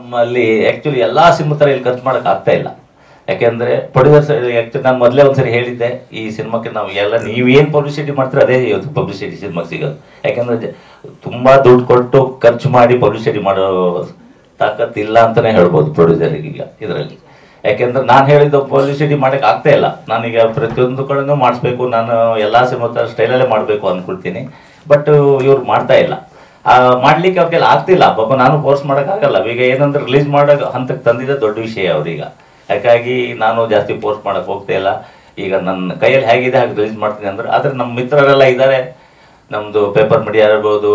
ನಮ್ಮಲ್ಲಿ ಆ್ಯಕ್ಚುಲಿ ಎಲ್ಲ ಸಿನಿಮಾ ಥರ ಇಲ್ಲಿ ಖರ್ಚು ಮಾಡೋಕೆ ಆಗ್ತಾ ಇಲ್ಲ. ಯಾಕೆಂದರೆ ಪ್ರೊಡ್ಯೂಸರ್ಸ್ ಆ್ಯಕ್ಚುಲಿ ನಾನು ಮೊದಲೇ ಒಂದ್ಸರಿ ಹೇಳಿದ್ದೆ, ಈ ಸಿನಿಮಾಕ್ಕೆ ನಾವು ಎಲ್ಲ ನೀವೇನು ಪಬ್ಲಿಸಿಟಿ ಮಾಡ್ತೀರೋ ಅದೇ ಇವತ್ತು ಪಬ್ಲಿಸಿಟಿ ಸಿನಿಮಾಗೆ ಸಿಗೋದು. ಯಾಕೆಂದರೆ ತುಂಬ ದುಡ್ಡು ಕೊಟ್ಟು ಖರ್ಚು ಮಾಡಿ ಪಬ್ಲಿಸಿಟಿ ಮಾಡೋ ತಾಕತ್ತಿಲ್ಲ ಅಂತಲೇ ಹೇಳ್ಬೋದು ಪ್ರೊಡ್ಯೂಸರಿಗೆ ಈಗ ಇದರಲ್ಲಿ. ಯಾಕೆಂದ್ರೆ ನಾನು ಹೇಳಿದ್ದು ಪಬ್ಲಿಸಿಟಿ ಮಾಡೋಕ್ಕೆ ಆಗ್ತಾ ಇಲ್ಲ. ನಾನೀಗ ಪ್ರತಿಯೊಂದು ಕಡೆನೂ ಮಾಡಿಸ್ಬೇಕು, ನಾನು ಎಲ್ಲ ಸಿನಿಮಾ ಥರ ಸ್ಟೈಲಲ್ಲೇ ಮಾಡಬೇಕು ಅಂದ್ಕೊಳ್ತೀನಿ. ಬಟ್ ಇವ್ರು ಮಾಡ್ತಾ ಇಲ್ಲ, ಮಾಡಲಿಕ್ಕೆ ಅವ್ರಿಗೆಲ್ಲ ಆಗ್ತಿಲ್ಲ. ಪಾಪ ನಾನು ಫೋರ್ಸ್ ಮಾಡೋಕ್ಕಾಗಲ್ಲ. ಈಗ ಏನಂದ್ರೆ ರಿಲೀಸ್ ಮಾಡೋ ಹಂತಕ್ಕೆ ತಂದಿದ್ದೆ ದೊಡ್ಡ ವಿಷಯ ಅವ್ರೀಗ. ಯಾಕಾಗಿ ನಾನು ಜಾಸ್ತಿ ಫೋರ್ಸ್ ಮಾಡೋಕ್ಕೆ ಹೋಗ್ತಾ ಇಲ್ಲ. ಈಗ ನನ್ನ ಕೈಯಲ್ಲಿ ಹೇಗಿದೆ ಹಾಗೆ ರಿಲೀಸ್ ಮಾಡ್ತೀನಿ ಅಂದ್ರೆ. ಆದರೆ ನಮ್ಮ ಮಿತ್ರರೆಲ್ಲ ಇದ್ದಾರೆ, ನಮ್ಮದು ಪೇಪರ್ ಮೀಡಿಯಾ ಇರ್ಬೋದು,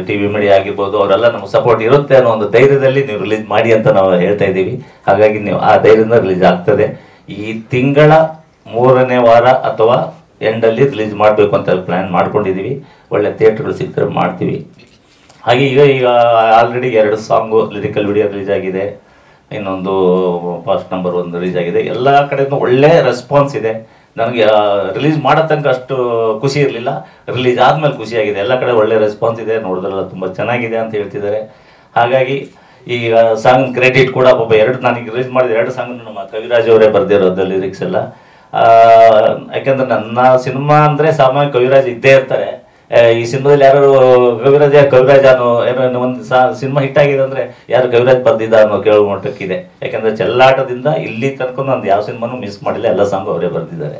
TV ಮೀಡಿಯಾ ಆಗಿರ್ಬೋದು, ಅವರೆಲ್ಲ ನಮ್ಗೆ ಸಪೋರ್ಟ್ ಇರುತ್ತೆ ಅನ್ನೋ ಒಂದು ಧೈರ್ಯದಲ್ಲಿ ನೀವು ರಿಲೀಸ್ ಮಾಡಿ ಅಂತ ನಾವು ಹೇಳ್ತಾ ಇದ್ದೀವಿ. ಹಾಗಾಗಿ ನೀವು ಆ ಧೈರ್ಯದಿಂದ ರಿಲೀಸ್ ಆಗ್ತದೆ. ಈ ತಿಂಗಳ 3ನೇ ವಾರ ಅಥವಾ ಎಂಡಲ್ಲಿ ರಿಲೀಸ್ ಮಾಡಬೇಕು ಅಂತ ಪ್ಲ್ಯಾನ್ ಮಾಡ್ಕೊಂಡಿದ್ದೀವಿ. ಒಳ್ಳೆ ಥಿಯೇಟ್ರ್ಗಳು ಸಿಗ್ತಾರೆ ಮಾಡ್ತೀವಿ. ಹಾಗೆ ಈಗ already 2 song lyrical video release ಆಗಿದೆ, ಇನ್ನೊಂದು ಫಾಸ್ಟ್ ನಂಬರ್ 1 ರಿಲೀಸ್ ಆಗಿದೆ. ಎಲ್ಲ ಕಡೆಯೂ ಒಳ್ಳೆ ರೆಸ್ಪಾನ್ಸ್ ಇದೆ. ನನಗೆ ರಿಲೀಸ್ ಮಾಡೋ ತನಕ ಅಷ್ಟು ಖುಷಿ ಇರಲಿಲ್ಲ, ರಿಲೀಸ್ ಆದಮೇಲೆ ಖುಷಿಯಾಗಿದೆ. ಎಲ್ಲ ಕಡೆ ಒಳ್ಳೆ ರೆಸ್ಪಾನ್ಸ್ ಇದೆ, ನೋಡಿದ್ರೆಲ್ಲ ತುಂಬ ಚೆನ್ನಾಗಿದೆ ಅಂತ ಹೇಳ್ತಿದ್ದಾರೆ. ಹಾಗಾಗಿ ಈಗ ಸಾಂಗ್ ಕ್ರೆಡಿಟ್ ಕೂಡ ಒಬ್ಬ ನಾನೀಗ ರಿಲೀಸ್ ಮಾಡಿದ 2 ಸಾಂಗ್ ನಮ್ಮ ಕವಿರಾಜ್ ಅವರೇ ಬರೆದಿರೋದು ಲಿರಿಕ್ಸ್ ಎಲ್ಲ. ಯಾಕೆಂದ್ರೆ ನನ್ನ ಸಿನಿಮಾ ಅಂದರೆ ಸಾಮಾನ್ಯ ಕವಿರಾಜ್ ಇದ್ದೇ ಇರ್ತಾರೆ. ಈ ಸಿನಿಮಾದಲ್ಲಿ ಯಾರು ಕವಿರಾಜ್ ಅನ್ನೋ ಏನೋ ಒಂದು ಸಿನಿಮಾ ಹಿಟ್ ಆಗಿದೆ ಅಂದರೆ ಯಾರು ಕವಿರಾಜ್ ಬರ್ದಿದ್ದ ಅನ್ನೋ ಕೇಳೋ ಮಟ್ಟಕ್ಕಿದೆ. ಯಾಕೆಂದರೆ ಚೆಲ್ಲಾಟದಿಂದ ಇಲ್ಲಿ ತನಕ ನಾನು ಯಾವ ಸಿನಿಮಾನು ಮಿಸ್ ಮಾಡಿಲ್ಲ, ಎಲ್ಲ ಸಾಂಗು ಅವರೇ ಬರೆದಿದ್ದಾರೆ.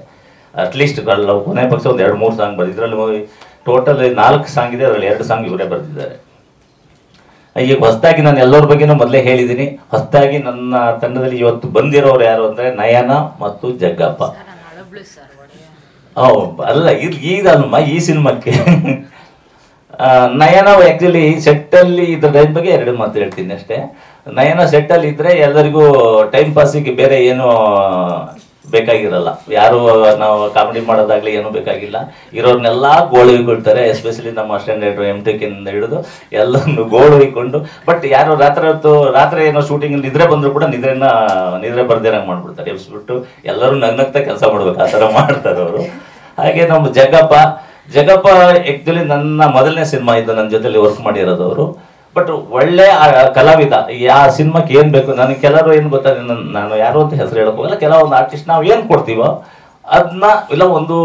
ಅಟ್ಲೀಸ್ಟ್ ಕೊನೆ ಪಕ್ಷ ಒಂದು 2-3 ಸಾಂಗ್ ಬರೆದಿದ್ರಲ್ಲಿ ಟೋಟಲ್ 4 ಸಾಂಗ್ ಇದೆ, ಅದರಲ್ಲಿ 2 ಸಾಂಗ್ ಇವರೇ ಬರೆದಿದ್ದಾರೆ. ಈಗ ಹೊಸದಾಗಿ ನಾನು ಎಲ್ಲರ ಬಗ್ಗೆನೂ ಮೊದಲೇ ಹೇಳಿದ್ದೀನಿ. ಹೊಸದಾಗಿ ನನ್ನ ತಂಡದಲ್ಲಿ ಇವತ್ತು ಬಂದಿರೋರು ಯಾರು ಅಂದರೆ ನಯನ ಮತ್ತು ಜಗ್ಗಪ್ಪ. ಅಲ್ಲ ಈಗಲ್ಮ ಈ ಸಿನಿಮಾಕ್ಕೆ ನಯನ ಆ್ಯಕ್ಚುಲಿ ಸೆಟ್ಟಲ್ಲಿ ಇದ್ರ ಬಗ್ಗೆ 2 ಮಾತು ಹೇಳ್ತೀನಿ ಅಷ್ಟೇ. ನಯನ ಸೆಟ್ಟಲ್ಲಿ ಇದ್ದರೆ ಎಲ್ಲರಿಗೂ ಟೈಮ್ ಪಾಸಿಗೆ ಬೇರೆ ಏನೂ ಬೇಕಾಗಿರಲ್ಲ. ಯಾರು ನಾವು ಕಾಮಿಡಿ ಮಾಡೋದಾಗಲಿ ಏನೂ ಬೇಕಾಗಿಲ್ಲ. ಇರೋರ್ನೆಲ್ಲ ಗೋಳು ಹೊಯ್ಕೊಳ್ತಾರೆ. ಎಸ್ಪೆಷಲಿ ನಮ್ಮ ಸ್ಟ್ಯಾಂಡರ್ಡ್ MTK ಹಿಡಿದು ಎಲ್ಲರನ್ನು ಗೋಳು ಹೊಯ್ಕೊಂಡು. ಬಟ್ ಯಾರು ರಾತ್ರಿ ಏನೋ ಶೂಟಿಂಗ್ ನಿದ್ರೆ ಬಂದರೂ ಕೂಡ ನಿದ್ರೆ ಬರ್ದೇನಂಗೆ ಮಾಡಿಬಿಡ್ತಾರೆ. ಎಬ್ಸ್ಬಿಟ್ಟು ಎಲ್ಲರೂ ನಗ್ನಗ್ತಾ ಕೆಲಸ ಮಾಡ್ಬೇಕು, ಆ ಥರ ಮಾಡ್ತಾರೆ ಅವರು. ಹಾಗೆ ನಮ್ಮ ಜಗ್ಗಪ್ಪ ಆ್ಯಕ್ಚುಲಿ ನನ್ನ ಮೊದಲನೇ ಸಿನಿಮಾ ಇದ್ದು ನನ್ನ ಜೊತೆಲಿ ವರ್ಕ್ ಮಾಡಿರೋದವರು. ಬಟ್ ಒಳ್ಳೆ ಕಲಾವಿದ. ಆ ಸಿನಿಮಾಕ್ಕೆ ಏನು ಬೇಕು, ನನಗೆ ಕೆಲವರು ಏನು ಗೊತ್ತಾರೆ, ನಾನು ಯಾರು ಅಂತ ಹೆಸರು ಹೇಳೋಕೆ ಹೋಗಲ್ಲ. ಕೆಲವೊಂದು ಆರ್ಟಿಸ್ಟ್ ನಾವು ಏನು ಕೊಡ್ತೀವೋ ಅದನ್ನ ಇಲ್ಲ ಒಂದು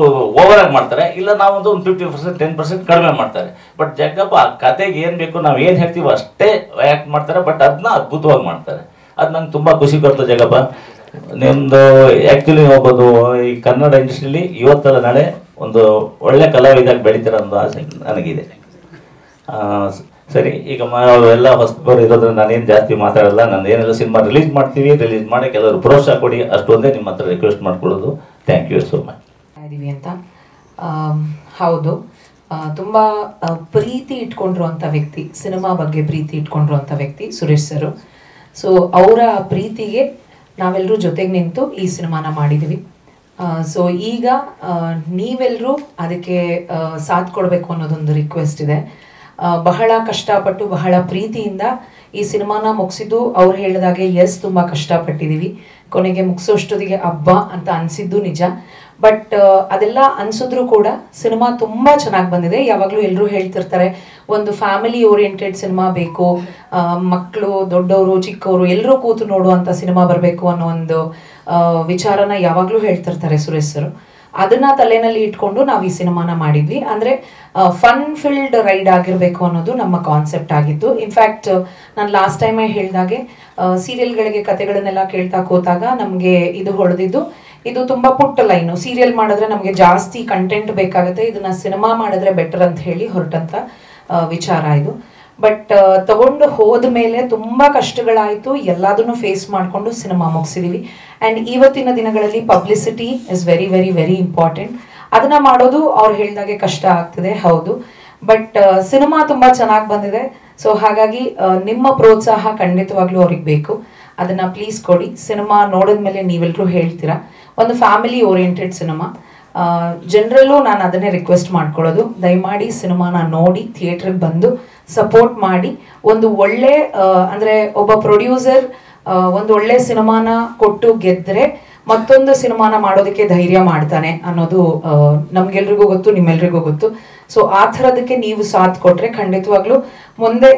ಓವರಾಗಿ ಮಾಡ್ತಾರೆ, ಇಲ್ಲ ನಾವೊಂದು 50% 10% ಕಡಿಮೆ ಮಾಡ್ತಾರೆ. ಬಟ್ ಜಗ್ಗಪ್ಪ ಆ ಕತೆಗೆ ಏನು ಬೇಕು, ನಾವು ಏನು ಹೇಳ್ತೀವೋ ಅಷ್ಟೇ ಆ್ಯಕ್ಟ್ ಮಾಡ್ತಾರೆ. ಬಟ್ ಅದನ್ನ ಅದ್ಭುತವಾಗಿ ಮಾಡ್ತಾರೆ. ಅದು ನಂಗೆ ತುಂಬ ಖುಷಿ ಕೊಡ್ತು. ಜಗ್ಗಪ್ಪ ನಿಮ್ಮದು ಆ್ಯಕ್ಚುಲಿ ಹೋಗ್ಬೋದು ಈ ಕನ್ನಡ ಇಂಡಸ್ಟ್ರಿಯಲ್ಲಿ ಇವತ್ತಲ್ಲ ನಾಳೆ ಒಂದು ಒಳ್ಳೆ ಕಲಾವಿದಾಗ ಬೆಳಿತೀರ ಅನ್ನೋ ಆಸೆ ನನಗಿದೆ. ಸರಿ, ಈಗ ಎಲ್ಲ ಹೊಸಬರು ಇರೋದ್ರಿಂದ ನಾನೇನು ಜಾಸ್ತಿ ಮಾತಾಡಲ್ಲ. ನಾನು ಏನೆಲ್ಲ ಸಿನಿಮಾ ರಿಲೀಸ್ ಮಾಡ್ತೀವಿ, ರಿಲೀಸ್ ಮಾಡಿ ಕೆಲವರು ಪ್ರೋತ್ಸಾಹ ಕೊಡಿ, ಅಷ್ಟೊಂದೇ ನಿಮ್ಮ ಹತ್ರ ರಿಕ್ವೆಸ್ಟ್ ಮಾಡ್ಕೊಳ್ಳೋದು. Thank you so much. ಅಂತ ಹೌದು, ತುಂಬ ಪ್ರೀತಿ ಇಟ್ಕೊಂಡಿರುವಂಥ ವ್ಯಕ್ತಿ, ಸಿನಿಮಾ ಬಗ್ಗೆ ಪ್ರೀತಿ ಇಟ್ಕೊಂಡಿರುವಂಥ ವ್ಯಕ್ತಿ ಸುರೇಶ್ ಸರು. ಸೊ ಅವರ ಪ್ರೀತಿಗೆ ನಾವೆಲ್ಲರೂ ಜೊತೆಗೆ ನಿಂತು ಈ ಸಿನಿಮಾನ ಮಾಡಿದ್ದೀವಿ. ಸೊ ಈಗ ನೀವೆಲ್ಲರೂ ಅದಕ್ಕೆ ಸಾಥ್ ಕೊಡಬೇಕು ಅನ್ನೋದೊಂದು ರಿಕ್ವೆಸ್ಟ್ ಇದೆ. ಬಹಳ ಕಷ್ಟಪಟ್ಟು ಬಹಳ ಪ್ರೀತಿಯಿಂದ ಈ ಸಿನಿಮಾನ ಮುಗಿಸಿದ್ದು ಅವ್ರು ಹೇಳಿದಾಗೆ ತುಂಬ ಕಷ್ಟಪಟ್ಟಿದ್ದೀವಿ. ಕೊನೆಗೆ ಮುಗಿಸೋಷ್ಟೊತ್ತಿಗೆ ಹಬ್ಬ ಅಂತ ಅನಿಸಿದ್ದು ನಿಜ. ಬಟ್ ಅದೆಲ್ಲ ಅನಿಸಿದ್ರು ಕೂಡ ಸಿನಿಮಾ ತುಂಬ ಚೆನ್ನಾಗಿ ಬಂದಿದೆ. ಯಾವಾಗಲೂ ಎಲ್ಲರೂ ಹೇಳ್ತಿರ್ತಾರೆ ಒಂದು ಫ್ಯಾಮಿಲಿ ಓರಿಯೆಂಟೆಡ್ ಸಿನಿಮಾ ಬೇಕು, ಮಕ್ಕಳು ದೊಡ್ಡವರು ಚಿಕ್ಕವರು ಎಲ್ಲರೂ ಕೂತು ನೋಡುವಂಥ ಸಿನಿಮಾ ಬರಬೇಕು ಅನ್ನೋ ಒಂದು ವಿಚಾರನ ಯಾವಾಗಲೂ ಹೇಳ್ತಿರ್ತಾರೆ ಸುರೇಶ್ ಸರು. ಅದನ್ನ ತಲೆನಲ್ಲಿ ಇಟ್ಕೊಂಡು ನಾವು ಈ ಸಿನಿಮಾನ ಮಾಡಿದ್ವಿ. ಅಂದರೆ ಫನ್ ಫಿಲ್ಡ್ ರೈಡ್ ಆಗಿರಬೇಕು ಅನ್ನೋದು ನಮ್ಮ ಕಾನ್ಸೆಪ್ಟ್ ಆಗಿತ್ತು. ಇನ್ಫ್ಯಾಕ್ಟ್ ನಾನು ಲಾಸ್ಟ್ ಟೈಮೇ ಹೇಳಿದಾಗೆ ಸೀರಿಯಲ್ಗಳಿಗೆ ಕತೆಗಳನ್ನೆಲ್ಲ ಕೇಳ್ತಾ ಕೂತಾಗ ನಮಗೆ ಇದು ಹೊಡೆದಿದ್ದು, ಇದು ತುಂಬ ಪುಟ್ಟ ಲೈನು. ಸೀರಿಯಲ್ ಮಾಡಿದ್ರೆ ನಮಗೆ ಜಾಸ್ತಿ ಕಂಟೆಂಟ್ ಬೇಕಾಗುತ್ತೆ, ಇದನ್ನ ಸಿನಿಮಾ ಮಾಡಿದ್ರೆ ಬೆಟರ್ ಅಂತ ಹೇಳಿ ಹೊರಟಂಥ ವಿಚಾರ ಇದು. ಬಟ್ ತಗೊಂಡು ಹೋದ ಮೇಲೆ ತುಂಬ ಕಷ್ಟಗಳಾಯಿತು. ಎಲ್ಲದನ್ನು ಫೇಸ್ ಮಾಡಿಕೊಂಡು ಸಿನಿಮಾ ಮುಗಿಸಿದೀವಿ. ಆ್ಯಂಡ್ ಇವತ್ತಿನ ದಿನಗಳಲ್ಲಿ publicity is very very very important. ಅದನ್ನ ಮಾಡೋದು ಅವ್ರು ಹೇಳಿದಾಗೆ ಕಷ್ಟ ಆಗ್ತಿದೆ, ಹೌದು. ಬಟ್ ಸಿನಿಮಾ ತುಂಬ ಚೆನ್ನಾಗಿ ಬಂದಿದೆ. ಸೊ ಹಾಗಾಗಿ ನಿಮ್ಮ ಪ್ರೋತ್ಸಾಹ ಖಂಡಿತವಾಗ್ಲೂ ಅವ್ರಿಗೆ ಬೇಕು. ಅದನ್ನ ಪ್ಲೀಸ್ ಕೊಡಿ. ಸಿನಿಮಾ ನೋಡಿದ್ಮೇಲೆ ನೀವೆಲ್ಲರೂ ಹೇಳ್ತೀರಾ, ಒಂದು ಫ್ಯಾಮಿಲಿ ಓರಿಯೆಂಟೆಡ್ ಸಿನಿಮಾ. ಜನರಲ್ಲೂ ನಾನು ಅದನ್ನೇ ರಿಕ್ವೆಸ್ಟ್ ಮಾಡ್ಕೊಳ್ಳೋದು, ದಯಮಾಡಿ ಸಿನಿಮಾನ ನೋಡಿ ಥಿಯೇಟ್ರಿಗೆ ಬಂದು ಸಪೋರ್ಟ್ ಮಾಡಿ. ಒಂದು ಒಳ್ಳೆ ಅಂದರೆ ಒಬ್ಬ ಪ್ರೊಡ್ಯೂಸರ್ ಒಂದು ಒಳ್ಳೆ ಸಿನಿಮಾನ ಕೊಟ್ಟು ಗೆದ್ದರೆ ಮತ್ತೊಂದು ಸಿನಿಮಾನ ಮಾಡೋದಕ್ಕೆ ಧೈರ್ಯ ಮಾಡ್ತಾನೆ ಅನ್ನೋದು ನಮ್ಗೆಲ್ರಿಗೂ ಗೊತ್ತು, ನಿಮ್ಮೆಲ್ರಿಗೂ ಗೊತ್ತು. ಸೊ ಆ ಥರದಕ್ಕೆ ನೀವು ಸಾಥ್ ಕೊಟ್ರೆ ಖಂಡಿತವಾಗ್ಲೂ ಮುಂದೆ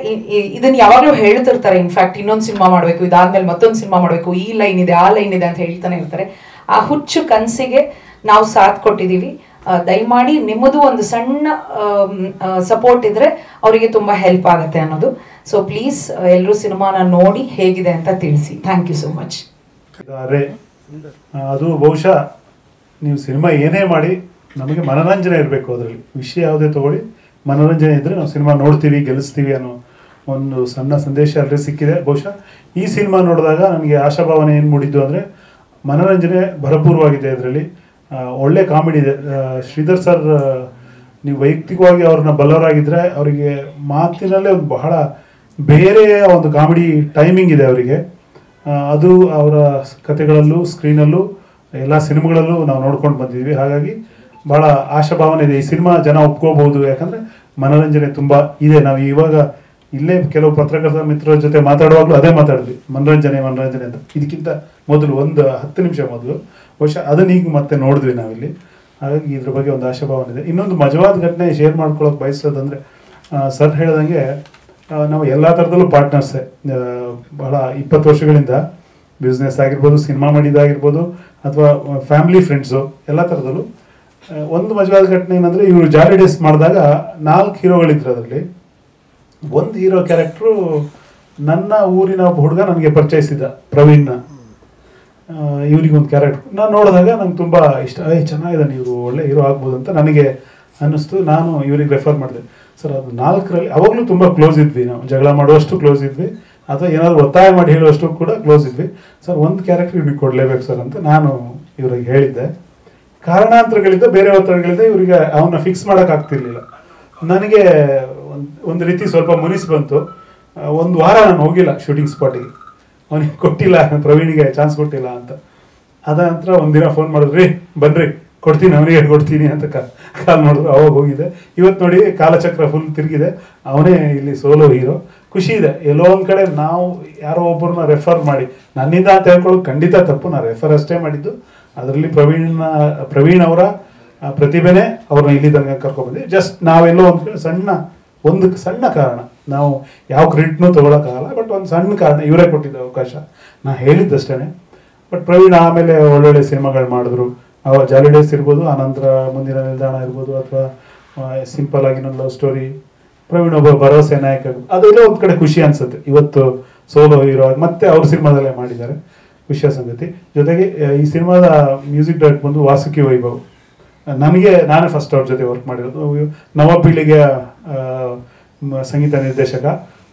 ಇದನ್ನ ಯಾವಾಗ್ಲೂ ಹೇಳ್ತಿರ್ತಾರೆ. ಇನ್ಫ್ಯಾಕ್ಟ್ ಇನ್ನೊಂದು ಸಿನಿಮಾ ಮಾಡಬೇಕು, ಇದಾದ್ಮೇಲೆ ಮತ್ತೊಂದು ಸಿನಿಮಾ ಮಾಡಬೇಕು, ಈ ಲೈನ್ ಇದೆ ಆ ಲೈನ್ ಇದೆ ಅಂತ ಹೇಳ್ತಾನೆ ಇರ್ತಾರೆ. ಆ ಹುಚ್ಚು ಕನಸಿಗೆ ನಾವು ಸಾಥ್ ಕೊಟ್ಟಿದ್ದೀವಿ. ದಯಮಾಡಿ ನಿಮ್ಮದು ಒಂದು ಸಣ್ಣ ಸಪೋರ್ಟ್ ಇದ್ರೆ ಅವರಿಗೆ ತುಂಬಾ ಹೆಲ್ಪ್ ಆಗುತ್ತೆ ಅನ್ನೋದು. ಸೊ ಪ್ಲೀಸ್ ಎಲ್ಲರೂ ಸಿನಿಮಾನ ನೋಡಿ ಹೇಗಿದೆ ಅಂತ ತಿಳಿಸಿ. Thank you so much. ಅದು ಬಹುಶಃ ನೀವು ಸಿನಿಮಾ ಏನೇ ಮಾಡಿ ನಮಗೆ ಮನೋರಂಜನೆ ಇರಬೇಕು. ಅದರಲ್ಲಿ ವಿಷಯ ಯಾವುದೇ ತಗೊಳ್ಳಿ, ಮನೋರಂಜನೆ ಇದ್ದರೆ ನಾವು ಸಿನಿಮಾ ನೋಡ್ತೀವಿ, ಗೆಲ್ಲಿಸ್ತೀವಿ ಅನ್ನೋ ಒಂದು ಸಣ್ಣ ಸಂದೇಶ ಅಲ್ಲೇ ಸಿಕ್ಕಿದೆ. ಬಹುಶಃ ಈ ಸಿನಿಮಾ ನೋಡಿದಾಗ ನನಗೆ ಆಶಾಭಾವನೆ ಏನು ಮೂಡಿದ್ದು ಅಂದರೆ ಮನೋರಂಜನೆ ಭರಪೂರವಾಗಿದೆ. ಇದರಲ್ಲಿ ಒಳ್ಳೆ ಕಾಮಿಡಿ ಇದೆ. ಶ್ರೀಧರ್ ಸರ್ ನೀವು ವೈಯಕ್ತಿಕವಾಗಿ ಅವ್ರನ್ನ ಬಲ್ಲವರಾಗಿದ್ದರೆ ಅವರಿಗೆ ಮಾತಿನಲ್ಲೇ ಒಂದು ಬಹಳ ಬೇರೆಯ ಒಂದು ಕಾಮಿಡಿ ಟೈಮಿಂಗ್ ಇದೆ ಅವರಿಗೆ. ಅದು ಅವರ ಕಥೆಗಳಲ್ಲೂ ಸ್ಕ್ರೀನಲ್ಲೂ ಎಲ್ಲ ಸಿನಿಮಾಗಳಲ್ಲೂ ನಾವು ನೋಡ್ಕೊಂಡು ಬಂದಿದ್ದೀವಿ. ಹಾಗಾಗಿ ಭಾಳ ಆಶಾಭಾವನೆ ಇದೆ. ಈ ಸಿನಿಮಾ ಜನ ಒಪ್ಕೋಬಹುದು, ಯಾಕಂದರೆ ಮನೋರಂಜನೆ ತುಂಬ ಇದೆ. ನಾವು ಇವಾಗ ಇಲ್ಲೇ ಕೆಲವು ಪತ್ರಕರ್ತರ ಮಿತ್ರರ ಜೊತೆ ಮಾತಾಡುವಾಗಲೂ ಅದೇ ಮಾತಾಡಿದ್ವಿ, ಮನೋರಂಜನೆ ಮನೋರಂಜನೆ ಅಂತ. ಇದಕ್ಕಿಂತ ಮೊದಲು ಒಂದು 10 ನಿಮಿಷ ಮೊದಲು ಬಹುಶಃ ಅದನ್ನ ಈಗ ಮತ್ತೆ ನೋಡಿದ್ವಿ ನಾವಿಲ್ಲಿ. ಹಾಗಾಗಿ ಇದ್ರ ಬಗ್ಗೆ ಒಂದು ಆಶಾಭಾವನೆ ಇದೆ. ಇನ್ನೊಂದು ಮಜವಾದ ಘಟನೆ ಶೇರ್ ಮಾಡ್ಕೊಳ್ಳೋಕೆ ಬಯಸೋದಂದರೆ, ಸರ್ ಹೇಳ್ದಂಗೆ ನಾವು ಎಲ್ಲ ಥರದಲ್ಲೂ ಪಾರ್ಟ್ನರ್ಸೇ. ಬಹಳ 20 ವರ್ಷಗಳಿಂದ ಬಿಸ್ನೆಸ್ ಆಗಿರ್ಬೋದು, ಸಿನಿಮಾ ಮಾಡಿದ್ದಾಗಿರ್ಬೋದು, ಅಥವಾ ಫ್ಯಾಮಿಲಿ ಫ್ರೆಂಡ್ಸು, ಎಲ್ಲ ಥರದಲ್ಲೂ. ಒಂದು ಮಜವಾದ ಘಟನೆ ಏನಂದರೆ, ಇವರು ಜಾಲಿ ಡೇಸ್ ಮಾಡಿದಾಗ 4 ಹೀರೋಗಳಿದ್ರು. ಅದರಲ್ಲಿ ಒಂದು ಹೀರೋ ಕ್ಯಾರೆಕ್ಟ್ರು ನನ್ನ ಊರಿನ ಒಬ್ಬ ಹುಡುಗ ನನಗೆ ಪರಿಚಯಿಸಿದ, ಪ್ರವೀಣ್ನ. ಇವ್ರಿಗೊಂದು ಕ್ಯಾರೆಕ್ಟರ್ ನಾನು ನೋಡಿದಾಗ ನಂಗೆ ತುಂಬ ಇಷ್ಟ, ಚೆನ್ನಾಗಿದೆ, ಇವರು ಒಳ್ಳೆ ಹೀರೋ ಆಗ್ಬೋದು ಅಂತ ನನಗೆ ಅನ್ನಿಸ್ತು. ನಾನು ಇವ್ರಿಗೆ ರೆಫರ್ ಮಾಡಿದೆ. ಸರ್ ಅದು 4ರಲ್ಲಿ ಅವಾಗಲೂ ತುಂಬ ಕ್ಲೋಸ್ ಇದ್ವಿ, ನಾವು ಜಗಳ ಮಾಡುವಷ್ಟು ಕ್ಲೋಸ್ ಇದ್ವಿ, ಅಥವಾ ಏನಾದರೂ ಒತ್ತಾಯ ಮಾಡಿ ಹೇಳುವಷ್ಟು ಕೂಡ ಕ್ಲೋಸ್ ಇದ್ವಿ. ಸರ್ ಒಂದು ಕ್ಯಾರೆಕ್ಟರ್ ಇವ್ರಿಗೆ ಕೊಡಲೇಬೇಕು ಸರ್ ಅಂತ ನಾನು ಇವ್ರಿಗೆ ಹೇಳಿದ್ದೆ. ಕಾರಣಾಂತರಗಳಿಂದ, ಬೇರೆ ಒತ್ತಡಗಳಿಂದ ಇವರಿಗೆ ಅವನ್ನ ಫಿಕ್ಸ್ ಮಾಡೋಕ್ಕಾಗ್ತಿರ್ಲಿಲ್ಲ. ನನಗೆ ಒಂದು ರೀತಿ ಸ್ವಲ್ಪ ಮುನಿಸ್ ಬಂತು. 1 ವಾರ ನಾನು ಹೋಗಿಲ್ಲ ಶೂಟಿಂಗ್ ಸ್ಪಾಟಿಗೆ, ಅವನಿಗೆ ಕೊಟ್ಟಿಲ್ಲ, ಪ್ರವೀಣಿಗೆ ಚಾನ್ಸ್ ಕೊಟ್ಟಿಲ್ಲ ಅಂತ. ಅದ ನಂತರ ಒಂದಿನ ಫೋನ್ ಮಾಡಿದ್ರಿ, ಬನ್ರಿ ಕೊಡ್ತೀನಿ, ಅವನಿಗೆ ಕೊಡ್ತೀನಿ ಅಂತ ಕಾಲ್ ಮಾಡಿದ್ರು. ಅವಾಗ ಹೋಗಿದ್ದೆ. ಇವತ್ತು ನೋಡಿ ಕಾಲಚಕ್ರ ಫುಲ್ ತಿರುಗಿದೆ, ಅವನೇ ಇಲ್ಲಿ ಸೋಲೋ ಹೀರೋ. ಖುಷಿ ಇದೆ. ಎಲ್ಲೋ ಒಂದು ಕಡೆ ನಾವು ಯಾರೋ ಒಬ್ಬರನ್ನ ರೆಫರ್ ಮಾಡಿ, ನನ್ನಿಂದ ಅಂತ ಹೇಳ್ಕೊಳ್ಳೋದು ಖಂಡಿತ ತಪ್ಪು, ನಾನು ರೆಫರ್ ಅಷ್ಟೇ ಮಾಡಿದ್ದು. ಅದರಲ್ಲಿ ಪ್ರವೀಣ್ ಅವರ ಪ್ರತಿಭೆನೇ ಅವ್ರನ್ನ ಇಲ್ಲಿ ತನಕ ಕರ್ಕೊಂಡ್ಬಂದ್ವಿ. ಜಸ್ಟ್ ನಾವೆಲ್ಲೋ ಒಂದು ಸಣ್ಣ ಕಾರಣ, ನಾವು ಯಾವ ಕ್ರೆಡಿಟ್ನೂ ತೊಗೊಳಕ್ಕಾಗಲ್ಲ, ಬಟ್ ಒಂದು ಸಣ್ಣ ಕಾರಣ, ಇವರೇ ಕೊಟ್ಟಿದ್ದ ಅವಕಾಶ, ನಾ ಹೇಳಿದ್ದಷ್ಟೇ. ಬಟ್ ಪ್ರವೀಣ್ ಆಮೇಲೆ ಒಳ್ಳೊಳ್ಳೆ ಸಿನಿಮಾಗಳು ಮಾಡಿದ್ರು. ಜಾಲಿ ಡೇಸ್ ಇರ್ಬೋದು, ಆನಂತರ ಮುಂದಿನ ನಿಲ್ದಾಣ ಇರ್ಬೋದು, ಅಥವಾ ಸಿಂಪಲ್ ಆಗಿ ನನ್ನ ಲವ್ ಸ್ಟೋರಿ. ಪ್ರವೀಣ್ ಒಬ್ಬ ಭರವಸೆ ನಾಯಕ, ಅದೆಲ್ಲ ಒಂದು ಕಡೆ ಖುಷಿ ಅನ್ಸುತ್ತೆ. ಇವತ್ತು ಸೋಲೋ ಹೀರೋ ಆಗಿ ಮತ್ತೆ ಅವ್ರ ಸಿನಿಮಾದಲ್ಲೇ ಮಾಡಿದ್ದಾರೆ, ಖುಷಿಯ ಸಂಗತಿ. ಜೊತೆಗೆ ಈ ಸಿನಿಮಾದ ಮ್ಯೂಸಿಕ್ ಡೈರೆಕ್ಟ್ ಬಂದು ವಾಸುಕಿ ವೈಭವ್. ನಾನೇ ಫಸ್ಟ್ ಅವ್ರ ಜೊತೆ ವರ್ಕ್ ಮಾಡಿರೋದು. ನವ ಪೀಳಿಗೆಯ ಸಂಗೀತ ನಿರ್ದೇಶಕ,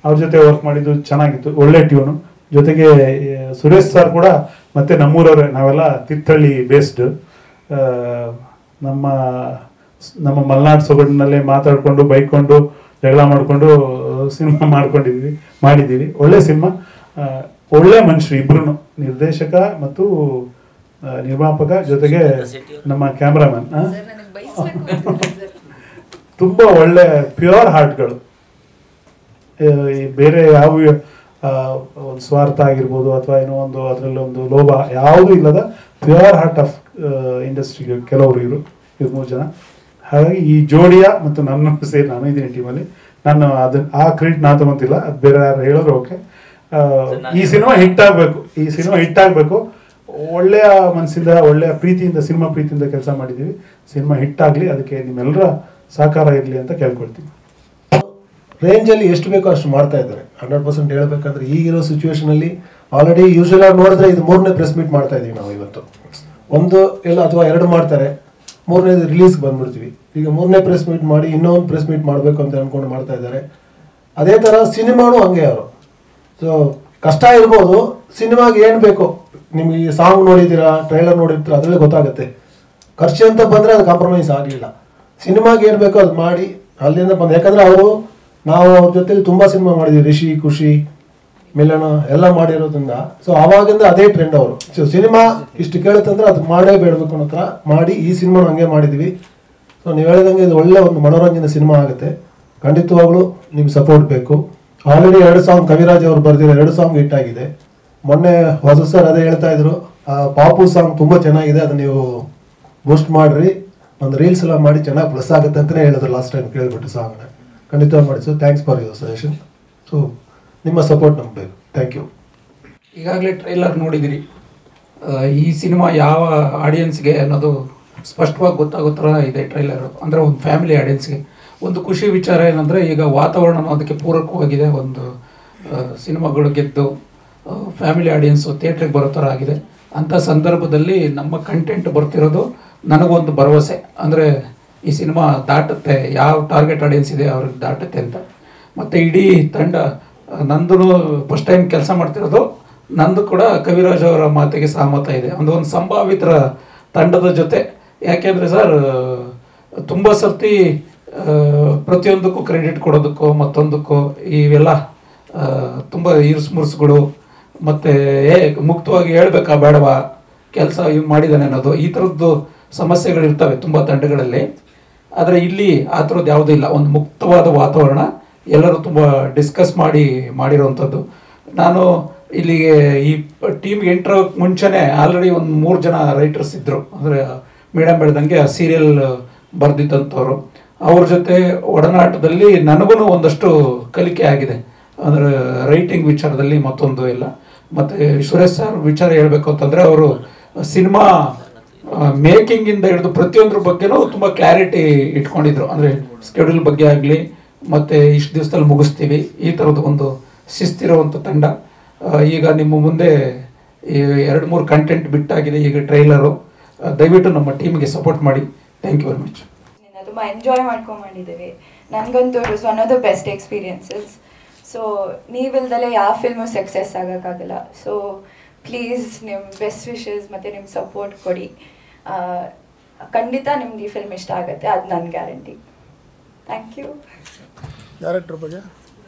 ಅವ್ರ ಜೊತೆ ವರ್ಕ್ ಮಾಡಿದ್ದು ಚೆನ್ನಾಗಿತ್ತು, ಒಳ್ಳೆ ಟ್ಯೂನು. ಜೊತೆಗೆ ಸುರೇಶ್ ಸರ್ ಕೂಡ ಮತ್ತೆ ನಮ್ಮೂರವ್ರೆ, ನಾವೆಲ್ಲ ತೀರ್ಥಹಳ್ಳಿ ಬೇಸ್ಡ್. ನಮ್ಮ ಮಲೆನಾಡು ಸೊಗಡಿನಲ್ಲೇ ಮಾತಾಡಿಕೊಂಡು ಬೈಕೊಂಡು ಜಗಳ ಮಾಡಿಕೊಂಡು ಸಿನಿಮಾ ಮಾಡಿದ್ದೀವಿ. ಒಳ್ಳೆ ಸಿನಿಮಾ, ಒಳ್ಳೆ ಮನುಷ್ಯರು ಇಬ್ರು, ನಿರ್ದೇಶಕ ಮತ್ತು ನಿರ್ಮಾಪಕ, ಜೊತೆಗೆ ನಮ್ಮ ಕ್ಯಾಮ್ರಾಮನ್. ತುಂಬ ಒಳ್ಳೆ ಪ್ಯೂರ್ ಹಾರ್ಟ್ಗಳು. ಬೇರೆ ಯಾವ ಒಂದು ಸ್ವಾರ್ಥ ಆಗಿರ್ಬೋದು ಅಥವಾ ಏನೋ ಒಂದು ಅದರಲ್ಲೊಂದು ಲೋಭ ಯಾವುದೂ ಇಲ್ಲದ ಪ್ಯೂರ್ ಹಾರ್ಟ್ ಆಫ್ ಇಂಡಸ್ಟ್ರಿಗೆ ಕೆಲವರು ಇವರು 3 ಜನ. ಹಾಗಾಗಿ ಈ ಜೋಡಿಯ ಮತ್ತು ನನ್ನ ಸೇರಿ ನಾನು ಇದ್ದೀನಿ ಟೀಮಲ್ಲಿ. ನಾನು ಆ ಕ್ರೆಡಿಟ್ ನಾ ತಗೊಂತಿಲ್ಲ, ಅದು ಬೇರೆ ಯಾರು ಹೇಳಿದ್ರು ಓಕೆ. ಈ ಸಿನಿಮಾ ಹಿಟ್ ಆಗಬೇಕು. ಒಳ್ಳೆಯ ಮನಸ್ಸಿಂದ, ಒಳ್ಳೆಯ ಪ್ರೀತಿಯಿಂದ, ಸಿನಿಮಾ ಪ್ರೀತಿಯಿಂದ ಕೆಲಸ ಮಾಡಿದ್ದೀವಿ. ಸಿನಿಮಾ ಹಿಟ್ ಆಗಲಿ, ಅದಕ್ಕೆ ನಿಮ್ಮೆಲ್ಲರ ಸಹಕಾರ ಇರಲಿ ಅಂತ ಕೇಳ್ಕೊಳ್ತೀನಿ. ರೇಂಜಲ್ಲಿ ಎಷ್ಟು ಬೇಕೋ ಅಷ್ಟು ಮಾಡ್ತಾ ಇದ್ದಾರೆ. 100% ಹೇಳಬೇಕಂದ್ರೆ ಈಗಿರೋ ಸಿಚುವೇಶನಲ್ಲಿ ಆಲ್ರೆಡಿ ಯೂಶುವಲ್ ಆಗಿ ನೋಡಿದ್ರೆ ಇದು 3ನೇ ಪ್ರೆಸ್ ಮೀಟ್ ಮಾಡ್ತಾ ಇದೀವಿ ನಾವು ಇವತ್ತು. ಒಂದು ಇಲ್ಲ ಅಥವಾ 2 ಮಾಡ್ತಾರೆ, 3ನೇದು ರಿಲೀಸ್ಗೆ ಬಂದ್ಬಿಡ್ತೀವಿ. ಈಗ 3ನೇ ಪ್ರೆಸ್ ಮೀಟ್ ಮಾಡಿ ಇನ್ನೊಂದು ಪ್ರೆಸ್ ಮೀಟ್ ಮಾಡಬೇಕು ಅಂತ ಅಂದ್ಕೊಂಡು ಮಾಡ್ತಾ ಇದ್ದಾರೆ. ಅದೇ ಥರ ಸಿನಿಮಾನು ಹಂಗೆ ಅವರು. ಸೊ ಕಷ್ಟ ಇರ್ಬೋದು, ಸಿನಿಮಾಗೆ ಏನು ಬೇಕೋ, ನಿಮ್ಗೆ ಈ ಸಾಂಗ್ ನೋಡಿದ್ದೀರಾ, ಟ್ರೈಲರ್ ನೋಡಿರ್ತೀರ, ಅದರಲ್ಲೇ ಗೊತ್ತಾಗುತ್ತೆ. ಖರ್ಚು ಅಂತ ಬಂದರೆ ಅದು ಕಾಂಪ್ರಮೈಸ್ ಆಗಲಿಲ್ಲ. ಸಿನಿಮಾಗೆ ಏನು ಬೇಕೋ ಅದು ಮಾಡಿ ಅಲ್ಲಿಂದ ಬಂದು, ಯಾಕಂದರೆ ನಾವು ಅವ್ರ ಜೊತೆಲಿ ತುಂಬ ಸಿನಿಮಾ ಮಾಡಿದ್ದೀವಿ, ರಿಷಿ, ಖುಷಿ, ಮಿಲನ ಎಲ್ಲ ಮಾಡಿರೋದ್ರಿಂದ. ಸೊ ಆವಾಗಿಂದ ಅದೇ ಟ್ರೆಂಡ್ ಅವರು. ಸೊ ಸಿನಿಮಾ ಇಷ್ಟು ಕೇಳುತ್ತಂದ್ರೆ ಅದು ಮಾಡೇ ಬೇಡಬೇಕು ಅನ್ನೋ ಥರ ಮಾಡಿ ಈ ಸಿನಿಮಾನು ಹಂಗೆ ಮಾಡಿದ್ದೀವಿ. ಸೊ ನೀವು ಹೇಳಿದಂಗೆ ಇದು ಒಳ್ಳೆ ಒಂದು ಮನೋರಂಜನೆ ಸಿನಿಮಾ ಆಗುತ್ತೆ. ಖಂಡಿತವಾಗ್ಲೂ ನಿಮ್ಗೆ ಸಪೋರ್ಟ್ ಬೇಕು. ಆಲ್ರೆಡಿ 2 ಸಾಂಗ್ ಕವಿರಾಜ್ ಅವರು ಬರೆದಿರೋ 2 ಸಾಂಗ್ ಹಿಟ್ ಆಗಿದೆ. ಮೊನ್ನೆ ಹೊಸ ಸರ್ ಅದೇ ಹೇಳ್ತಾ ಇದ್ರು, ಪಾಪು ಸಾಂಗ್ ತುಂಬ ಚೆನ್ನಾಗಿದೆ, ಅದನ್ನ ನೀವು ಬೂಸ್ಟ್ ಮಾಡ್ರಿ. ಒಂದು ರೀಲ್ಸ್ ಎಲ್ಲ ಮಾಡಿ ಚೆನ್ನಾಗಿ ಪ್ಲಸ್ ಆಗುತ್ತೆ ಅಂತಲೇ ಹೇಳಿದ್ರು ಲಾಸ್ಟ್ ಟೈಮ್ ಕೇಳಿಬಿಟ್ಟು ಸಾಂಗ್ನ. ಖಂಡಿತವಾಗಿ ಮಾಡಿ. So thanks for your suggestion. So ನಿಮ್ಮ ಸಪೋರ್ಟ್ ನಮ್ಗೆ ಬೇಕು. Thank you. ಈಗಾಗಲೇ ಟ್ರೈಲರ್ ನೋಡಿದಿರಿ. ಈ ಸಿನಿಮಾ ಯಾವ ಆಡಿಯನ್ಸ್ಗೆ ಅನ್ನೋದು ಸ್ಪಷ್ಟವಾಗಿ ಗೊತ್ತಾಗೋ ಥರ ಇದೆ ಟ್ರೈಲರು. ಅಂದರೆ ಒಂದು ಫ್ಯಾಮಿಲಿ ಆಡಿಯನ್ಸ್ಗೆ ಒಂದು ಖುಷಿ ವಿಚಾರ ಏನಂದರೆ ಈಗ ವಾತಾವರಣ ಅದಕ್ಕೆ ಪೂರಕವಾಗಿದೆ. ಒಂದು ಸಿನಿಮಾಗಳು ಗೆದ್ದು ಫ್ಯಾಮಿಲಿ ಆಡಿಯನ್ಸು ಥಿಯೇಟ್ರಿಗೆ ಬರೋ ಥರ ಆಗಿದೆ. ಅಂಥ ಸಂದರ್ಭದಲ್ಲಿ ನಮ್ಮ ಕಂಟೆಂಟ್ ಬರ್ತಿರೋದು ನನಗೊಂದು ಭರವಸೆ. ಅಂದರೆ ಈ ಸಿನಿಮಾ ದಾಟುತ್ತೆ, ಯಾವ ಟಾರ್ಗೆಟ್ ಆಡಿಯನ್ಸ್ ಇದೆ ಅವ್ರಿಗೆ ದಾಟುತ್ತೆ ಅಂತ. ಮತ್ತು ಇಡೀ ತಂಡ, ನಂದು ಫಸ್ಟ್ ಟೈಮ್ ಕೆಲಸ ಮಾಡ್ತಿರೋದು, ನಂದು ಕೂಡ ಕವಿರಾಜ್ ಅವರ ಮಾತಿಗೆ ಸಹಮತ ಇದೆ. ಒಂದು ಸಂಭಾವಿತರ ತಂಡದ ಜೊತೆ. ಯಾಕೆಂದರೆ ಸರ್ ತುಂಬ ಸರ್ತಿ ಪ್ರತಿಯೊಂದಕ್ಕೂ ಕ್ರೆಡಿಟ್ ಕೊಡೋದಕ್ಕೋ ಮತ್ತೊಂದಕ್ಕೋ ಇವೆಲ್ಲ ತುಂಬ ಇರ್ಸ್ಮುರ್ಸ್ಗಳು ಮತ್ತು ಮುಕ್ತವಾಗಿ ಹೇಳ್ಬೇಕಾ ಬೇಡವಾ, ಕೆಲಸ ಇವು ಮಾಡಿದ್ದಾನೆ ಅನ್ನೋದು, ಈ ಥರದ್ದು ಸಮಸ್ಯೆಗಳಿರ್ತವೆ ತುಂಬ ತಂಡಗಳಲ್ಲಿ. ಆದರೆ ಇಲ್ಲಿ ಆ ಥರದ್ದು ಯಾವುದೂ ಇಲ್ಲ. ಒಂದು ಮುಕ್ತವಾದ ವಾತಾವರಣ, ಎಲ್ಲರೂ ತುಂಬ ಡಿಸ್ಕಸ್ ಮಾಡಿರೋವಂಥದ್ದು. ನಾನು ಇಲ್ಲಿಗೆ ಈ ಟೀಮ್ಗೆ ಎಂಟ್ರೋ ಮುಂಚೆನೇ ಆಲ್ರೆಡಿ ಒಂದು 3 ಜನ ರೈಟರ್ಸ್ ಇದ್ದರು. ಅಂದರೆ ಮೇಡಮ್ ಬೆಳೆದಂಗೆ ಆ ಸೀರಿಯಲ್ ಬರೆದಿದ್ದಂಥವ್ರು. ಅವ್ರ ಜೊತೆ ಒಡನಾಟದಲ್ಲಿ ನನಗೂ ಒಂದಷ್ಟು ಕಲಿಕೆ ಆಗಿದೆ. ಅಂದರೆ ರೈಟಿಂಗ್ ವಿಚಾರದಲ್ಲಿ ಮತ್ತೊಂದು ಎಲ್ಲ. ಮತ್ತು ಸುರೇಶ್ ಸರ್ ವಿಚಾರ ಹೇಳಬೇಕು ಅಂತಂದರೆ ಅವರು ಸಿನಿಮಾ ಮೇಕಿಂಗಿಂದ ಹಿಡಿದು ಪ್ರತಿಯೊಂದ್ರ ಬಗ್ಗೆನೂ ತುಂಬ ಕ್ಲಾರಿಟಿ ಇಟ್ಕೊಂಡಿದ್ರು. ಅಂದರೆ ಸ್ಕೆಡ್ಯೂಲ್ ಬಗ್ಗೆ ಆಗಲಿ, ಮತ್ತು ಇಷ್ಟು ದಿವಸದಲ್ಲಿ ಮುಗಿಸ್ತೀವಿ, ಈ ಥರದ್ದು ಒಂದು ಶಿಸ್ತಿರುವಂಥ ತಂಡ. ಈಗ ನಿಮ್ಮ ಮುಂದೆ 2-3 ಕಂಟೆಂಟ್ ಬಿಟ್ಟಾಗಿದೆ. ಈಗ ಟ್ರೈಲರು, ದಯವಿಟ್ಟು ನಮ್ಮ ಟೀಮ್ಗೆ ಸಪೋರ್ಟ್ ಮಾಡಿ. Thank you very much. ತುಂಬ ಎಂಜಾಯ್ ಮಾಡ್ಕೊಂಡ್ಬಂದಿದ್ದೀವಿ. ನನಗಂತೂ it was one of the best experiences. So ನೀವಿಲ್ದಲೇ ಯಾವ ಫಿಲ್ಮು ಸಕ್ಸಸ್ ಆಗೋಕ್ಕಾಗಲ್ಲ. ಸೊ ಪ್ಲೀಸ್ ನಿಮ್ಮ ಬೆಸ್ಟ್ ವಿಶಸ್ ಮತ್ತು ನಿಮ್ಮ ಸಪೋರ್ಟ್ ಕೊಡಿ. ಖಂಡಿತ ನಿಮ್ಗೆ ಈ ಫಿಲ್ಮ್ ಇಷ್ಟ ಆಗುತ್ತೆ, ಅದು ನನ್ನ ಗ್ಯಾರಂಟಿ. Thank you. ಡೈರೆಕ್ಟರ್ ಬಗ್ಗೆ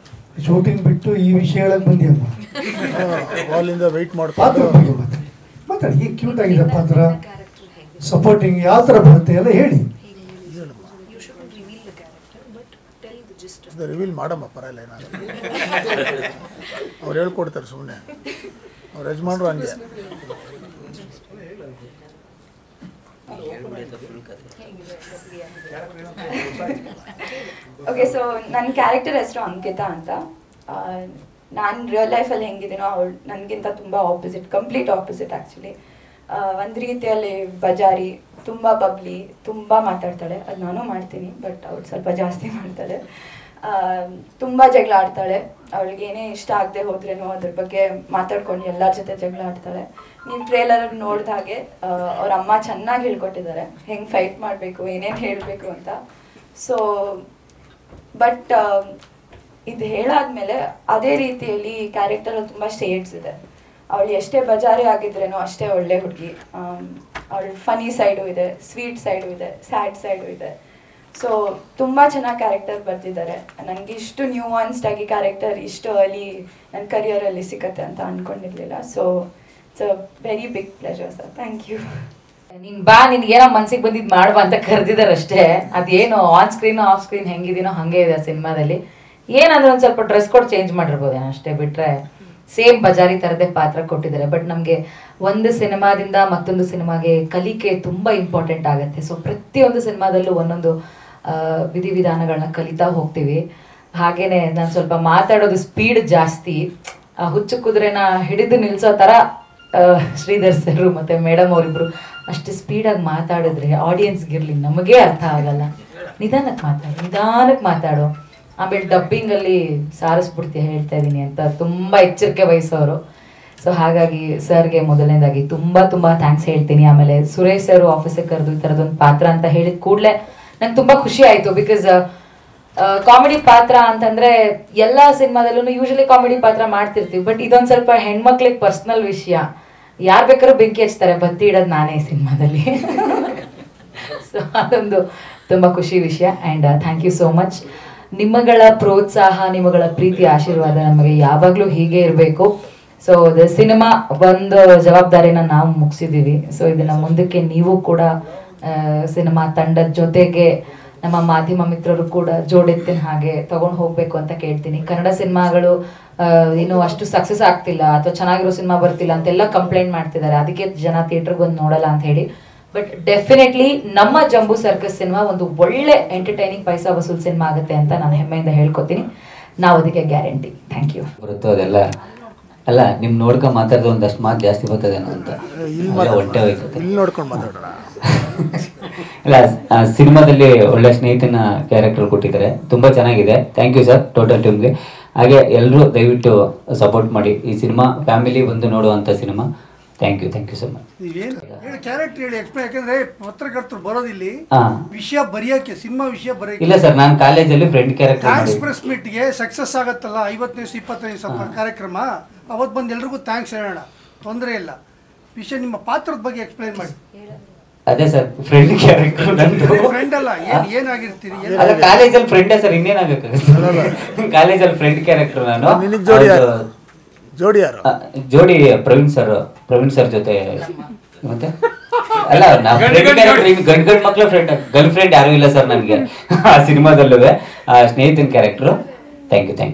ಶೂಟಿಂಗ್ ಬಿಟ್ಟು ಈ ವಿಷಯ ಹೇಳಕ್ ಬಂದಿಯಮ್ಮ. ಹಾಲಿಂದ ವೆಯ್ಟ್ ಪಾತ್ರ ಬಗ್ಗೆ ಮಾತಾಡಿ. ಈಗ ಕ್ಯೂಟ್ ಆಗಿದೆ ಪಾತ್ರ, ಸಪೋರ್ಟಿಂಗ್ ಯಾವ ಥರ ಬರುತ್ತೆ ಎಲ್ಲ ಹೇಳಿ. ರಿವೀಲ್ ಮಾಡಮ್ಮ, ಪರವಾಗಿಲ್ಲ, ಏನಾದ್ರು ಅವ್ರು ಹೇಳ್ಕೊಡ್ತಾರೆ ಸುಮ್ಮನೆ. ಅವ್ರ ಯಜಮಾನ್ರು ಹಂಗೆ. ಓಕೆ, ಸೊ ನನ್ನ ಕ್ಯಾರೆಕ್ಟರ್ ಹೆಸರು ಅಂಕಿತಾ ಅಂತ. ನಾನು ರಿಯಲ್ ಲೈಫಲ್ಲಿ ಹೆಂಗಿದ್ದೀನೋ ಅವಳು ನನಗಿಂತ ತುಂಬ ಆಪೋಸಿಟ್, ಕಂಪ್ಲೀಟ್ ಆಪೋಸಿಟ್ ಆ್ಯಕ್ಚುಲಿ. ಒಂದು ರೀತಿಯಲ್ಲಿ ಬಜಾರಿ, ತುಂಬ ಬಬ್ಲಿ, ತುಂಬ ಮಾತಾಡ್ತಾಳೆ. ಅದು ನಾನು ಮಾಡ್ತೀನಿ, ಬಟ್ ಅವಳು ಸ್ವಲ್ಪ ಜಾಸ್ತಿ ಮಾಡ್ತಾಳೆ. ತುಂಬ ಜಗಳ ಆಡ್ತಾಳೆ. ಅವಳಿಗೆ ಏನೇ ಇಷ್ಟ ಆಗದೆ ಹೋದ್ರೇನೋ ಅದ್ರ ಬಗ್ಗೆ ಮಾತಾಡ್ಕೊಂಡು ಎಲ್ಲರ ಜೊತೆ ಜಗಳ ಆಡ್ತಾಳೆ. ನೀವು ಟ್ರೇಲರ್ ನೋಡಿದ ಹಾಗೆ ಅವ್ರ ಅಮ್ಮ ಚೆನ್ನಾಗಿ ಹೇಳ್ಕೊಟ್ಟಿದ್ದಾರೆ ಹೆಂಗೆ ಫೈಟ್ ಮಾಡಬೇಕು, ಏನೇನು ಹೇಳಬೇಕು ಅಂತ. ಸೊ ಬಟ್ ಇದು ಹೇಳಾದ್ಮೇಲೆ ಅದೇ ರೀತಿಯಲ್ಲಿ ಕ್ಯಾರೆಕ್ಟರಲ್ಲಿ ತುಂಬ ಶೇಡ್ಸ್ ಇದೆ. ಅವಳು ಎಷ್ಟೇ ಬಜಾರಿ ಆಗಿದ್ರೇನೋ ಅಷ್ಟೇ ಒಳ್ಳೆ ಹುಡುಗಿ. ಅವಳ ಫನಿ ಸೈಡು ಇದೆ, ಸ್ವೀಟ್ ಸೈಡು ಇದೆ, ಸ್ಯಾಡ್ ಸೈಡು ಇದೆ. ಸೊ ತುಂಬ ಚೆನ್ನಾಗಿ ಕ್ಯಾರೆಕ್ಟರ್ ಬರ್ತಿದ್ದಾರೆ. ನನಗೆ ಇಷ್ಟು ನ್ಯೂವಾನ್ಸ್ಡ್ ಆಗಿ ಕ್ಯಾರೆಕ್ಟರ್ ಇಷ್ಟು ಅರ್ಲಿ ನನ್ನ ಕರಿಯರಲ್ಲಿ ಸಿಕ್ಕತ್ತೆ ಅಂತ ಅಂದ್ಕೊಂಡಿರಲಿಲ್ಲ. So it's a very big pleasure sir. Thank you. ನೀನು ಬಾ, ನಿನ್ಗೇನೋ ಮನ್ಸಿಗೆ ಬಂದಿದ್ದು ಮಾಡುವ ಅಂತ ಕರೆದಿದ್ದಾರೆ ಅಷ್ಟೇ. ಅದೇನು ಆನ್ ಸ್ಕ್ರೀನ್ ಆಫ್ ಸ್ಕ್ರೀನ್ ಹೆಂಗಿದೀನೋ ಹಾಗೆ ಇದೆ ಸಿನಿಮಾದಲ್ಲಿ. ಏನಂದ್ರೆ ಒಂದು ಸ್ವಲ್ಪ ಡ್ರೆಸ್ ಕೋಡ್ ಚೇಂಜ್ ಮಾಡಿರ್ಬೋದೇನೋ ಅಷ್ಟೇ, ಬಿಟ್ಟರೆ ಸೇಮ್ ಬಜಾರಿ ಥರದೇ ಪಾತ್ರ ಕೊಟ್ಟಿದ್ದಾರೆ. ಬಟ್ ನಮಗೆ ಒಂದು ಸಿನಿಮಾದಿಂದ ಮತ್ತೊಂದು ಸಿನಿಮಾಗೆ ಕಲಿಕೆ ತುಂಬ ಇಂಪಾರ್ಟೆಂಟ್ ಆಗುತ್ತೆ. ಸೊ ಪ್ರತಿಯೊಂದು ಸಿನಿಮಾದಲ್ಲೂ ಒಂದೊಂದು ವಿಧಿವಿಧಾನಗಳನ್ನ ಕಲಿತಾ ಹೋಗ್ತೀವಿ. ಹಾಗೇನೆ ನಾನು ಸ್ವಲ್ಪ ಮಾತಾಡೋದು ಸ್ಪೀಡ್ ಜಾಸ್ತಿ. ಹುಚ್ಚು ಕುದುರೆನ ಹಿಡಿದು ನಿಲ್ಲಿಸೋ ಥರ ಶ್ರೀಧರ್ ಸರ್ ಮತ್ತು ಮೇಡಮ್ ಅವರಿಬ್ಬರು ಅಷ್ಟು ಸ್ಪೀಡಾಗಿ ಮಾತಾಡಿದ್ರೆ ಆಡಿಯನ್ಸ್ಗಿರಲಿ, ನಮಗೇ ಅರ್ಥ ಆಗಲ್ಲ. ನಿಧಾನಕ್ಕೆ ಮಾತಾಡು. ಆಮೇಲೆ ಡಬ್ಬಿಂಗಲ್ಲಿ ಸಾರಿಸ್ಬಿಡ್ತೀಯ ಹೇಳ್ತಾ ಇದ್ದೀನಿ ಅಂತ ತುಂಬ ಎಚ್ಚರಿಕೆ ವಹಿಸೋರು. ಸೊ ಹಾಗಾಗಿ ಸರ್ಗೆ ಮೊದಲನೇದಾಗಿ ತುಂಬ ತುಂಬ ಥ್ಯಾಂಕ್ಸ್ ಹೇಳ್ತೀನಿ. ಆಮೇಲೆ ಸುರೇಶ್ ಸರ್ ಆಫೀಸಿಗೆ ಕರೆದು ಈ ಥರದೊಂದು ಪಾತ್ರ ಅಂತ ಹೇಳಿದ ಕೂಡಲೇ ನಂಗೆ ತುಂಬ ಖುಷಿ ಆಯಿತು. ಬಿಕಾಸ್ ಕಾಮಿಡಿ ಪಾತ್ರ ಅಂತಂದರೆ ಎಲ್ಲ ಸಿನಿಮಾದಲ್ಲೂ ಯೂಶಲಿ ಕಾಮಿಡಿ ಪಾತ್ರ ಮಾಡ್ತಿರ್ತೀವಿ. ಬಟ್ ಇದೊಂದು ಸ್ವಲ್ಪ ಹೆಣ್ಮಕ್ಳಿಗೆ ಪರ್ಸ್ನಲ್ ವಿಷಯ. ಯಾರು ಬೇಕಾದ್ರೂ ಬೆಂಕಿ ಹಚ್ತಾರೆ, ಬತ್ತಿ ಇಡೋದು ನಾನೇ ಸಿನಿಮಾದಲ್ಲಿ. ಸೊ ಅದೊಂದು ತುಂಬ ಖುಷಿ ವಿಷಯ. And thank you so much. ನಿಮ್ಮಗಳ ಪ್ರೋತ್ಸಾಹ, ನಿಮ್ಮಗಳ ಪ್ರೀತಿ, ಆಶೀರ್ವಾದ ನಮಗೆ ಯಾವಾಗಲೂ ಹೀಗೆ ಇರಬೇಕು. ಸೊ ಸಿನಿಮಾ ಒಂದು ಜವಾಬ್ದಾರಿನ ನಾವು ಮುಗಿಸಿದ್ದೀವಿ. ಸೊ ಇದನ್ನು ಮುಂದಕ್ಕೆ ನೀವು ಕೂಡ ಸಿನಿಮಾ ತಂಡದ ಜೊತೆಗೆ ನಮ್ಮ ಮಾಧ್ಯಮ ಮಿತ್ರರು ಕೂಡ ಜೋಡೆತ್ತಿನ ಹಾಗೆ ತಗೊಂಡು ಹೋಗಬೇಕು ಅಂತ ಕೇಳ್ತೀನಿ. ಕನ್ನಡ ಸಿನಿಮಾಗಳು ಇನ್ನೂ ಅಷ್ಟು ಸಕ್ಸಸ್ ಆಗ್ತಿಲ್ಲ ಅಥವಾ ಚೆನ್ನಾಗಿರೋ ಸಿನಿಮಾ ಬರ್ತಿಲ್ಲ ಅಂತೆಲ್ಲ ಕಂಪ್ಲೇಂಟ್ ಮಾಡ್ತಿದ್ದಾರೆ. ಅದಕ್ಕೆ ಜನ ಥಿಯೇಟ್ರಿಗೆ ಬಂದು ನೋಡಲ್ಲ ಅಂತ ಹೇಳಿ ಬಟ್ ಡೆಫಿನೆಟ್ಲಿ ನಮ್ಮ ಜಂಬೂ ಸರ್ಕಸ್ ಸಿನಿಮಾ ಒಂದು ಒಳ್ಳೆ ಎಂಟರ್ಟೈನಿಂಗ್ ಪೈಸಾ ವಸೂಲ್ ಸಿನಿಮಾ ಆಗುತ್ತೆ ಅಂತ ನಾನು ಹೆಮ್ಮೆಯಿಂದ ಹೇಳ್ಕೊತೀನಿ. ನಾವು ಅದಕ್ಕೆ ಗ್ಯಾರಂಟಿ. Thank you. ಬರುತ್ತೋ ಅದೆಲ್ಲ ಅಲ್ಲ, ನಿಮ್ ನೋಡ್ಕೊಂಡು ಮಾತಾಡಿದ್ರೆ ಒಂದಷ್ಟು ಮಾತು ಜಾಸ್ತಿ ಬರ್ತದೇನೋ ಅಂತ ಹೊಟ್ಟೆ ಹೋಯ್ತದೆ. ಇಲ್ಲಿ ನೋಡ್ಕೊಂಡು ಮಾತಾಡೋಣ. ಇಲ್ಲ, ಸಿನಿಮಾದಲ್ಲಿ ಒಳ್ಳೆ ಸ್ನೇಹಿತನ ಕ್ಯಾರೆಕ್ಟರ್ ಕೊಟ್ಟಿದ್ದಾರೆ, ತುಂಬಾ ಚೆನ್ನಾಗಿದೆ. ಥ್ಯಾಂಕ್ ಯು ಸರ್ ಟೋಟಲ್ ಟೀಮ್ಗೆ. ಹಾಗೆ ಎಲ್ಲರೂ ದಯವಿಟ್ಟು ಸಪೋರ್ಟ್ ಮಾಡಿ. ಈ ಸಿನಿಮಾ ಫ್ಯಾಮಿಲಿ ಬಂದು ನೋಡುವಂಥ cinema. Thank you so much. ಹೇಳಿ ಕ್ಯಾರೆಕ್ಟರ್ ಹೇಳಿ ಎಕ್ಸ್ಪ್ಲೇನ್, ಯಾಕಂದ್ರೆ ಪತ್ರಕರ್ತರು ಬರೋದಿಲ್ಲಿ ವಿಷಯ ಬರೆಯಕ್ಕೆ, ಸಿನಿಮಾ ವಿಷಯ ಬರೆಯಕ್ಕೆ. ಇಲ್ಲ ಸರ್, ನಾನು ಕಾಲೇಜಲ್ಲಿ ಫ್ರೆಂಡ್ ಕ್ಯಾರೆಕ್ಟರ್ ಥ್ಯಾಂಕ್ಸ್ ಪ್ರೆಸ್ ಮೀಟ್ಗೆ ಸಕ್ಸಸ್ ಆಗತ್ತಲ್ಲ 50 ದಿವಸ 25 ದಿವಸ ಕಾರ್ಯಕ್ರಮ, ಅವತ್ತು ಬಂದು ಎಲ್ರಿಗೂ ಥ್ಯಾಂಕ್ಸ್ ಹೇಳೋಣ, ತೊಂದರೆ ಇಲ್ಲ. ವಿಷಯ ನಿಮ್ಮ ಪಾತ್ರದ ಬಗ್ಗೆ ಎಕ್ಸ್ಪ್ಲೇನ್ ಮಾಡಿ. ಅದೇ ಸರ್, ಫ್ರೆಂಡ್ ಕ್ಯಾರೆಕ್ಟರ್ ನಂದು. ಫ್ರೆಂಡ್ ಅಲ್ಲ, ಏನಾಗಿರ್ತೀರಿ? ಅಲ್ಲ, ಕಾಲೇಜಲ್ಲಿ ಫ್ರೆಂಡೇ ಸರ್, ಇನ್ನೇನಾಗಕ್ಕೆ. ಕಾಲೇಜಲ್ಲಿ ಫ್ರೆಂಡ್ ಕ್ಯಾರೆಕ್ಟರ್ ನಾನು. ಜೋಡಿ ಯಾರು? ಜೋಡಿ ಪ್ರವೀಣ್ ಸರ್ ಜೊತೆ. ಮತ್ತೆ ಅಲ್ಲ, ನಾವು ಫ್ರೆಂಡ್ ಕ್ಯಾರೆಕ್ಟರ್, ಗಂಡ್ ಮಕ್ಳು ಫ್ರೆಂಡ್, ಗರ್ಲ್ ಫ್ರೆಂಡ್ ಯಾರು ಇಲ್ಲ ಸರ್ ನನಗೆ ಆ ಸಿನಿಮಾದಲ್ಲೂ. ಸ್ನೇಹಿತನ ಕ್ಯಾರೆಕ್ಟರು. Thank you.